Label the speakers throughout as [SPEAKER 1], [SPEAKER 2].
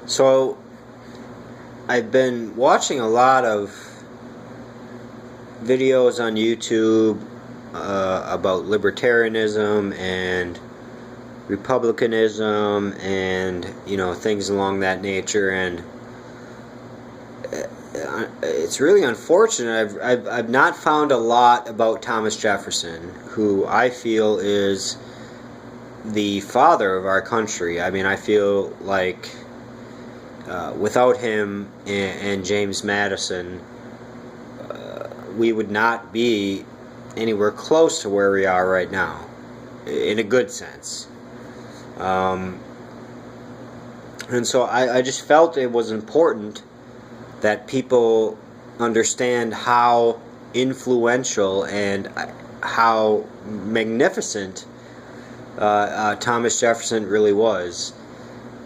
[SPEAKER 1] So I've been watching a lot of videos on YouTube about libertarianism and republicanism and things along that nature, and it's really unfortunate. I've not found a lot about Thomas Jefferson, who I feel is the father of our country. I mean, I feel like without him and James Madison, we would not be anywhere close to where we are right now, in a good sense. And so I just felt it was important that people understand how influential and how magnificent Thomas Jefferson really was.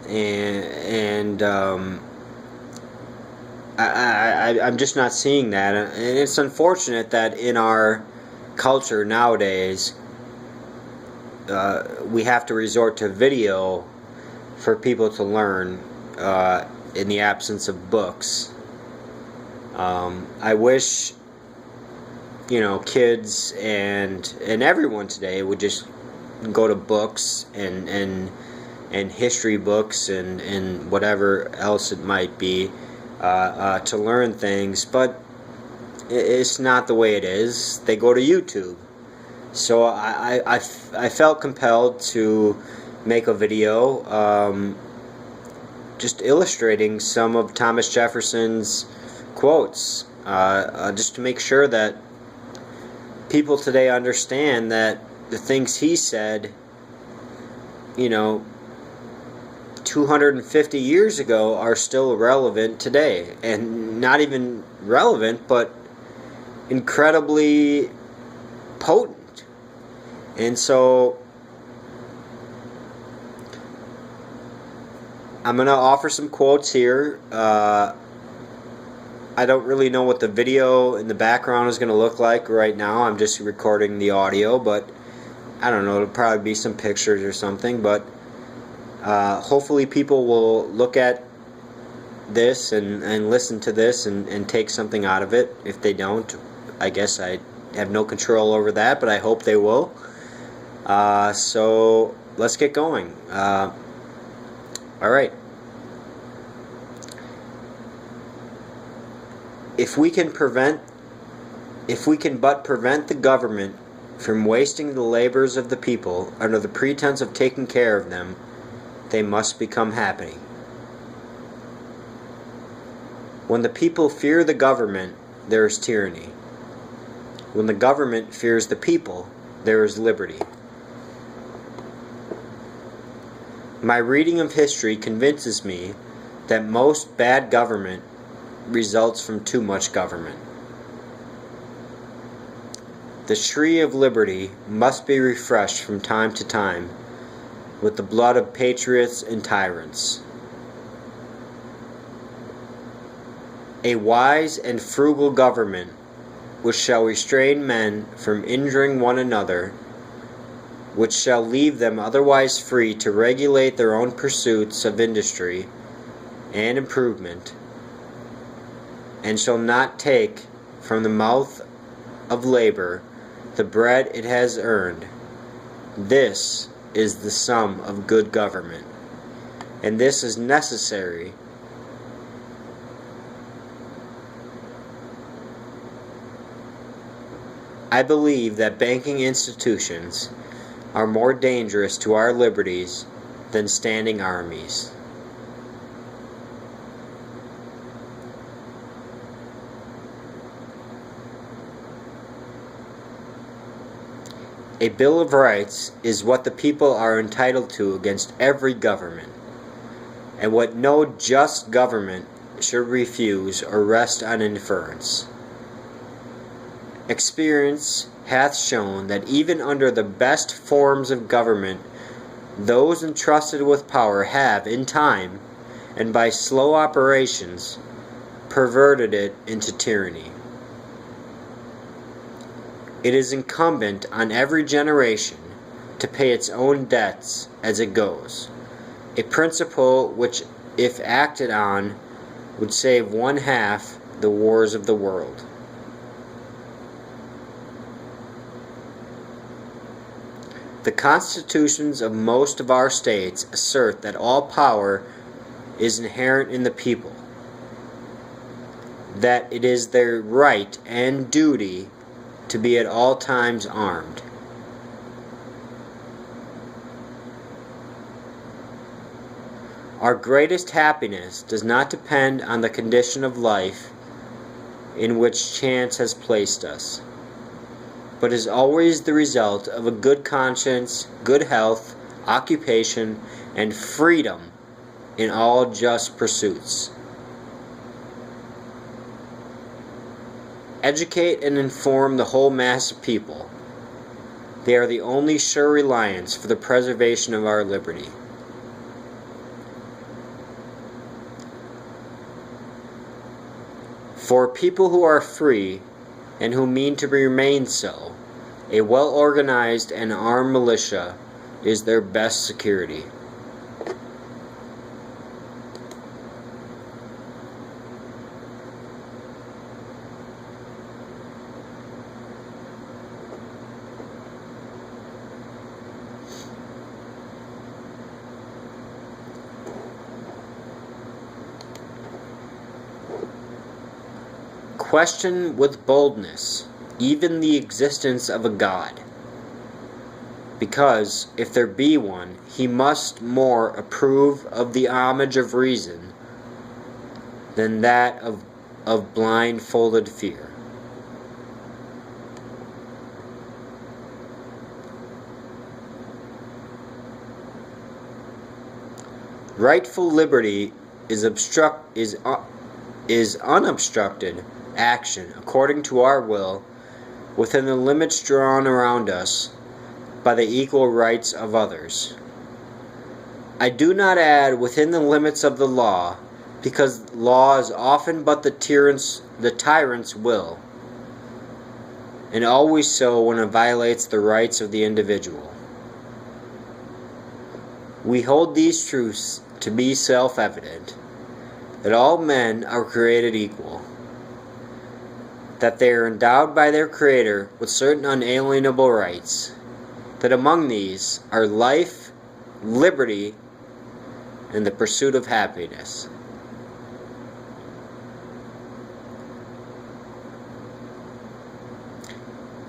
[SPEAKER 1] And I'm just not seeing that, and it's unfortunate that in our culture nowadays we have to resort to video for people to learn in the absence of books. I wish kids and everyone today would just go to books and history books and whatever else it might be to learn things, but it's not the way it is. They go to YouTube. So I felt compelled to make a video just illustrating some of Thomas Jefferson's quotes, just to make sure that people today understand that the things he said 250 years ago are still relevant today, and not even relevant, but incredibly potent. And so I'm going to offer some quotes here. I don't really know what the video in the background is going to look like right now. I'm just recording the audio, but I don't know, it'll probably be some pictures or something, but hopefully people will look at this and listen to this and take something out of it. If they don't, I guess I have no control over that, but I hope they will. So let's get going. Alright. If we can but prevent the government from wasting the labors of the people under the pretense of taking care of them, they must become happy. When the people fear the government, there is tyranny. When the government fears the people, there is liberty. My reading of history convinces me that most bad government results from too much government. The tree of liberty must be refreshed from time to time with the blood of patriots and tyrants. A wise and frugal government which shall restrain men from injuring one another, which shall leave them otherwise free to regulate their own pursuits of industry and improvement, and shall not take from the mouth of labor the bread it has earned. This is the sum of good government, and this is necessary I believe that banking institutions are more dangerous to our liberties than standing armies. A Bill of Rights is what the people are entitled to against every government, and what no just government should refuse or rest on inference. Experience hath shown that even under the best forms of government, those entrusted with power have, in time, and by slow operations, perverted it into tyranny. It is incumbent on every generation to pay its own debts as it goes, a principle which if acted on, would save one half the wars of the world. The constitutions of most of our states assert that all power is inherent in the people, that it is their right and duty to be at all times armed. Our greatest happiness does not depend on the condition of life in which chance has placed us, but is always the result of a good conscience, good health, occupation, and freedom in all just pursuits. Educate and inform the whole mass of people. They are the only sure reliance for the preservation of our liberty. For people who are free, and who mean to remain so, a well-organized and armed militia is their best security. Question with boldness even the existence of a God, because if there be one, he must more approve of the homage of reason than that of blindfolded fear. Rightful liberty is unobstructed action according to our will within the limits drawn around us by the equal rights of others. I do not add within the limits of the law, because law is often but the tyrant's will, and always so when it violates the rights of the individual. We hold these truths to be self-evident, that all men are created equal, that they are endowed by their Creator with certain unalienable rights, that among these are life, liberty, and the pursuit of happiness.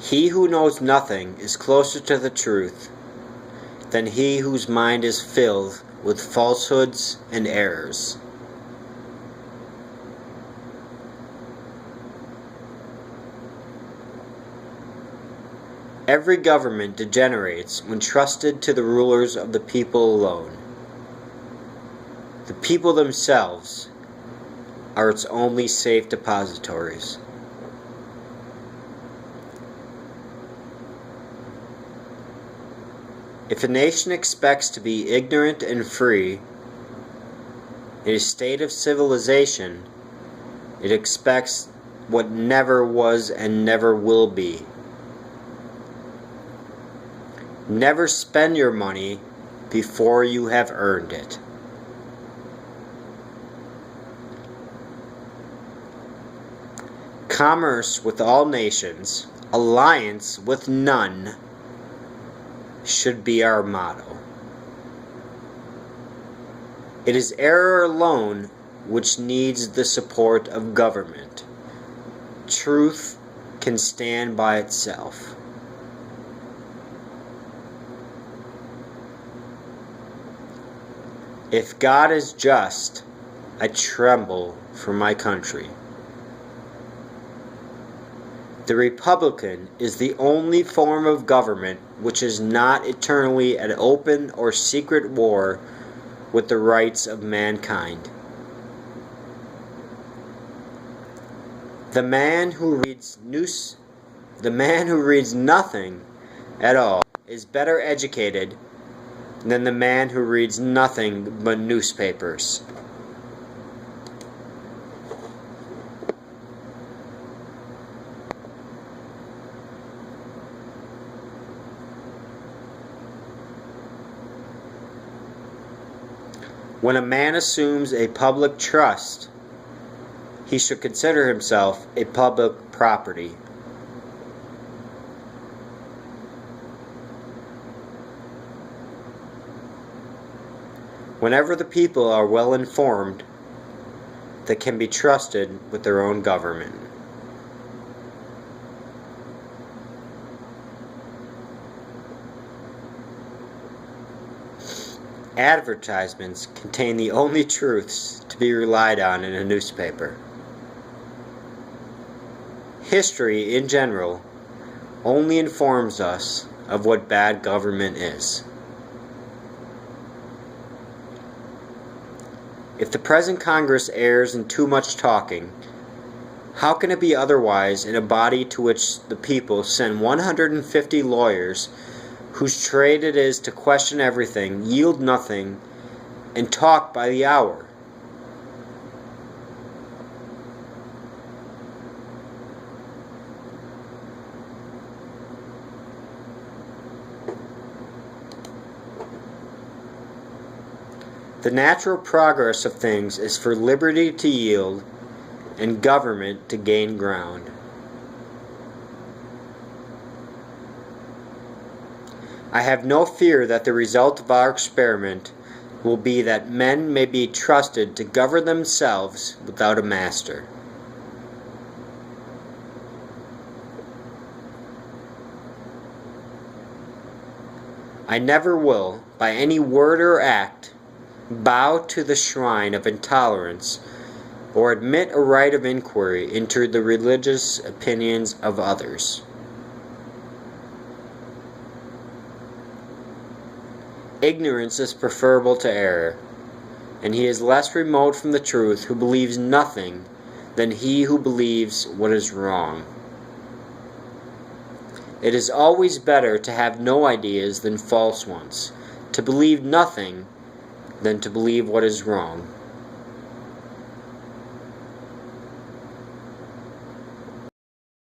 [SPEAKER 1] He who knows nothing is closer to the truth than he whose mind is filled with falsehoods and errors. Every government degenerates when trusted to the rulers of the people alone. The people themselves are its only safe depositories. If a nation expects to be ignorant and free in a state of civilization, it expects what never was and never will be. Never spend your money before you have earned it. Commerce with all nations, alliance with none, should be our motto. It is error alone which needs the support of government. Truth can stand by itself. If God is just, I tremble for my country. The Republican is the only form of government which is not eternally at open or secret war with the rights of mankind. The man who reads nothing at all is better educated than the man who reads nothing but newspapers. When a man assumes a public trust, he should consider himself a public property. Whenever the people are well informed, they can be trusted with their own government. Advertisements contain the only truths to be relied on in a newspaper. History, in general, only informs us of what bad government is. If the present Congress errs in too much talking, how can it be otherwise in a body to which the people send 150 lawyers whose trade it is to question everything, yield nothing, and talk by the hour? The natural progress of things is for liberty to yield and government to gain ground. I have no fear that the result of our experiment will be that men may be trusted to govern themselves without a master. I never will, by any word or act, bow to the shrine of intolerance or admit a right of inquiry into the religious opinions of others. Ignorance is preferable to error, and he is less remote from the truth who believes nothing than he who believes what is wrong. It is always better to have no ideas than false ones, to believe nothing than to believe what is wrong.